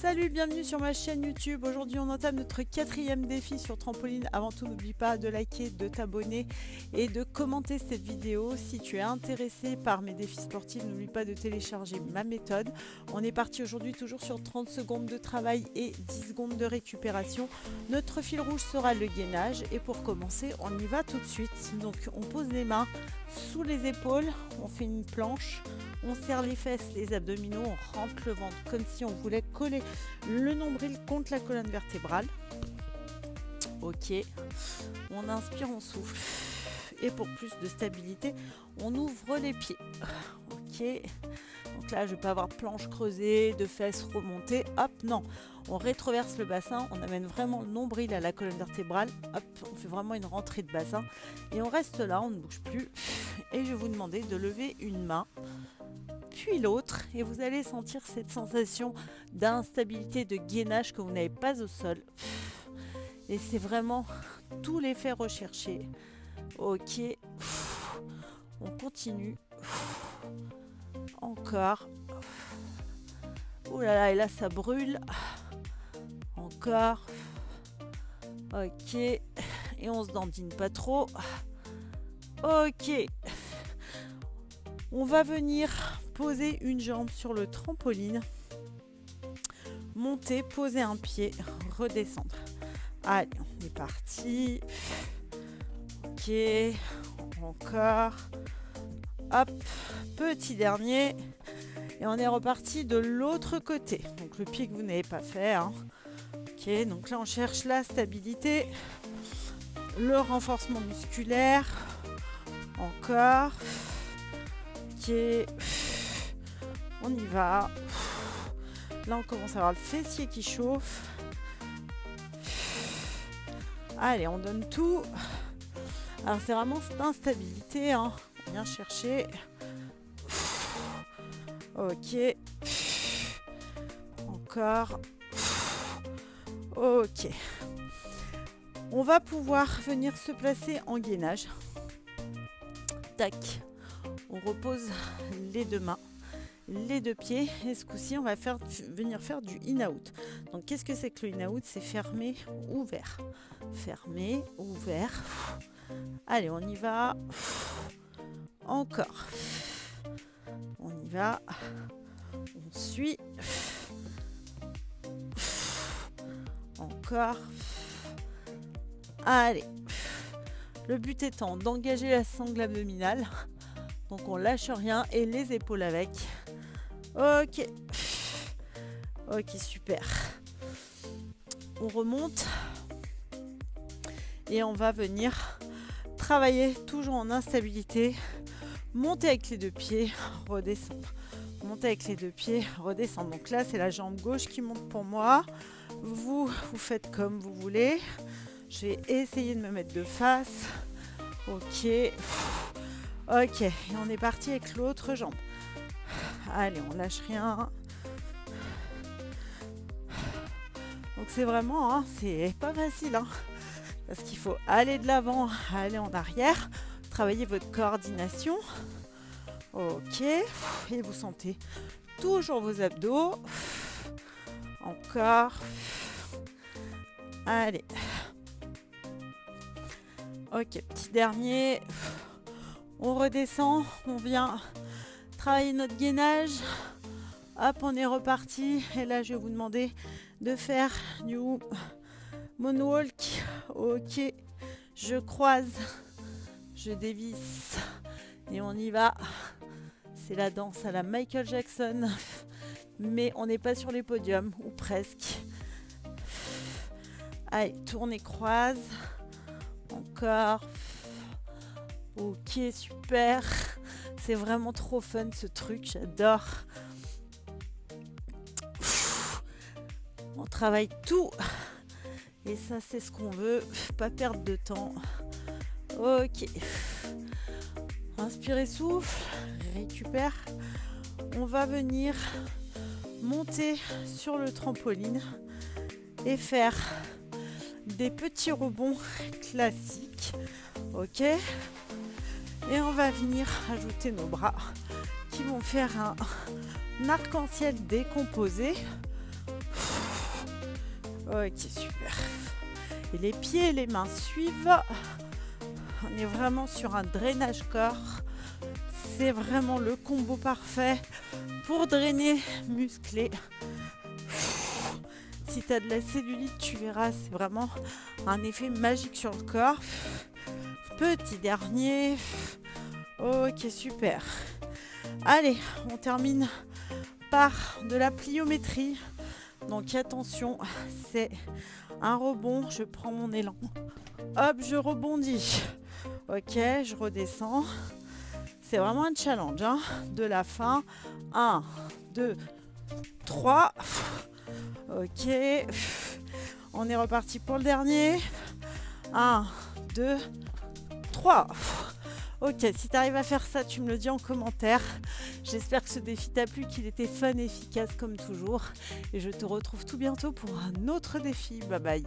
Salut, bienvenue sur ma chaîne YouTube. Aujourd'hui, on entame notre 4e défi sur trampoline. Avant tout, n'oublie pas de liker, de t'abonner et de commenter cette vidéo. Si tu es intéressé par mes défis sportifs, n'oublie pas de télécharger ma méthode. On est parti aujourd'hui toujours sur 30 secondes de travail et 10 secondes de récupération. Notre fil rouge sera le gainage. Et pour commencer, on y va tout de suite. Donc, on pose les mains sous les épaules, on fait une planche, on serre les fesses, les abdominaux, on rentre le ventre comme si on voulait coller le nombril contre la colonne vertébrale. Ok, on inspire, on souffle. Et pour plus de stabilité, on ouvre les pieds. Ok, donc là je ne vais pas avoir planche creusée, de fesses remontées. Hop, non, on rétroverse le bassin, on amène vraiment le nombril à la colonne vertébrale. Hop, on fait vraiment une rentrée de bassin. Et on reste là, on ne bouge plus. Et je vais vous demander de lever une main, puis l'autre. Et vous allez sentir cette sensation d'instabilité, de gainage que vous n'avez pas au sol. Et c'est vraiment tout l'effet recherché. Ok, on continue. Encore. Ouh là là, et là ça brûle. Encore. Ok. Et on se dandine pas trop. Ok. On va venir poser une jambe sur le trampoline. Monter, poser un pied, redescendre. Allez, on est parti. Ok. Encore. Hop. Petit dernier. Et on est reparti de l'autre côté. Donc le pied que vous n'avez pas fait. Hein. Ok, donc là on cherche la stabilité. Le renforcement musculaire. Encore. Ok. On y va. Là on commence à avoir le fessier qui chauffe. Allez, on donne tout. Alors c'est vraiment cette instabilité. Hein. On vient chercher. Ok. Encore. Ok. On va pouvoir venir se placer en gainage. Tac. On repose les deux mains, les deux pieds. Et ce coup-ci, on va venir faire du in-out. Donc, qu'est-ce que c'est que le in-out? C'est fermé, ouvert. Fermé, ouvert. Allez, on y va. Encore. On y va. On suit. Encore. Allez. Le but étant d'engager la sangle abdominale. Donc on lâche rien et les épaules avec. Ok. Ok, super. On remonte. Et on va venir travailler toujours en instabilité. Monter avec les deux pieds, redescendre. Monter avec les deux pieds, redescendre. Donc là, c'est la jambe gauche qui monte pour moi. Vous faites comme vous voulez. Je vais essayer de me mettre de face. Ok. Ok. Et on est parti avec l'autre jambe. Allez, on lâche rien. Donc c'est vraiment, hein, c'est pas facile. Hein, parce qu'il faut aller de l'avant, aller en arrière. Travailler votre coordination. Ok. Et vous sentez toujours vos abdos. Encore. Allez. Ok, petit dernier. On redescend. On vient travailler notre gainage. Hop, on est reparti. Et là, je vais vous demander de faire du moonwalk. Ok. Je croise. Je dévisse. Et on y va. C'est la danse à la Michael Jackson. Mais on n'est pas sur les podiums. Ou presque. Allez, tourne et croise. Encore. Ok, super. C'est vraiment trop fun ce truc, j'adore. On travaille tout. Et ça, c'est ce qu'on veut. Pas perdre de temps. Ok. Inspirez, souffle. Récupère. On va venir monter sur le trampoline et faire des petits rebonds classiques. Ok. Et on va venir ajouter nos bras qui vont faire un arc-en-ciel décomposé. Ok, super. Et les pieds et les mains suivent. On est vraiment sur un drainage corps. C'est vraiment le combo parfait pour drainer, muscler. Si tu as de la cellulite, tu verras, c'est vraiment un effet magique sur le corps. Petit dernier. Ok, super. Allez, on termine par de la pliométrie. Donc attention, c'est un rebond. Je prends mon élan. Hop, je rebondis. Ok, je redescends. C'est vraiment un challenge, hein, de la fin. 1, 2, 3. Ok. On est reparti pour le dernier. 1, 2, 3. Ok, si tu arrives à faire ça, tu me le dis en commentaire. J'espère que ce défi t'a plu, qu'il était fun, efficace comme toujours. Et je te retrouve tout bientôt pour un autre défi. Bye bye.